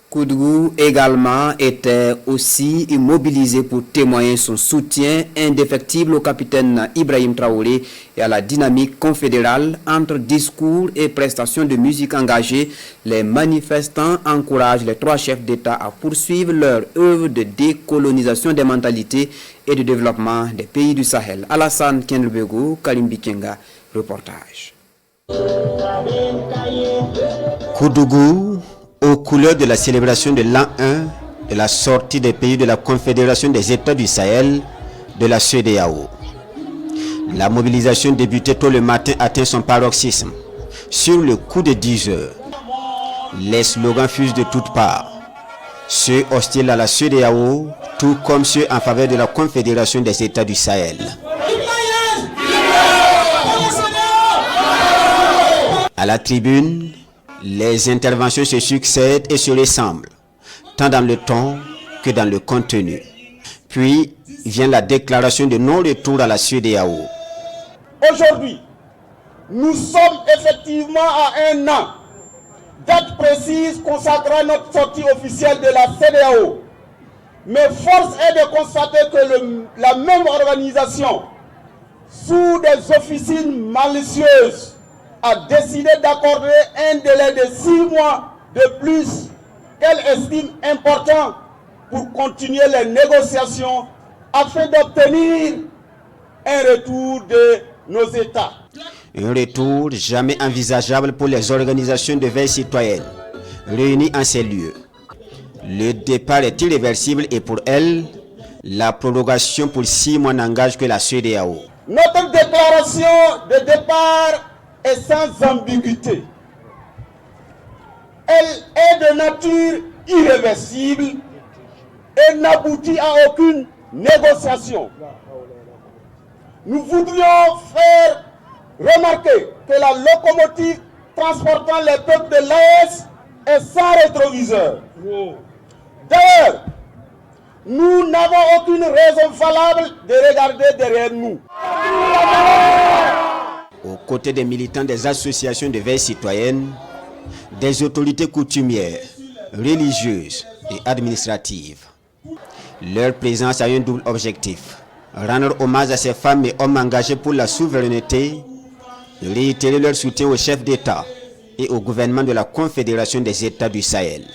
Koudougou également était aussi mobilisé pour témoigner son soutien indéfectible au capitaine Ibrahim Traoré et à la dynamique confédérale. Entre discours et prestations de musique engagées, les manifestants encouragent les trois chefs d'État à poursuivre leur œuvre de décolonisation des mentalités et de développement des pays du Sahel. Alassane Kenlbego, Karim Bikenga, reportage. Koudougou, aux couleurs de la célébration de l'an 1 de la sortie des pays de la Confédération des États du Sahel de la CEDEAO. La mobilisation débutée tôt le matin atteint son paroxysme. Sur le coup de 10 heures, les slogans fusent de toutes parts. Ceux hostiles à la CEDEAO, tout comme ceux en faveur de la Confédération des États du Sahel. À la tribune, les interventions se succèdent et se ressemblent, tant dans le ton que dans le contenu. Puis vient la déclaration de non-retour à la CEDEAO. Aujourd'hui, nous sommes effectivement à un an, date précise consacrant notre sortie officielle de la CEDEAO. Mais force est de constater que la même organisation, sous des officines malicieuses, a décidé d'accorder un délai de 6 mois de plus qu'elle estime important pour continuer les négociations afin d'obtenir un retour de nos États. Un retour jamais envisageable pour les organisations de veille citoyenne réunies en ces lieux. Le départ est irréversible et pour elles, la prorogation pour 6 mois n'engage que la CEDEAO. Notre déclaration de départ est sans ambiguïté. Elle est de nature irréversible et n'aboutit à aucune négociation. Nous voudrions faire remarquer que la locomotive transportant les peuples de l'AES est sans rétroviseur. D'ailleurs, nous n'avons aucune raison valable de regarder derrière nous. Aux côtés des militants des associations de veille citoyenne, des autorités coutumières, religieuses et administratives. Leur présence a un double objectif: rendre hommage à ces femmes et hommes engagés pour la souveraineté, réitérer leur soutien aux chefs d'État et au gouvernement de la Confédération des États du Sahel.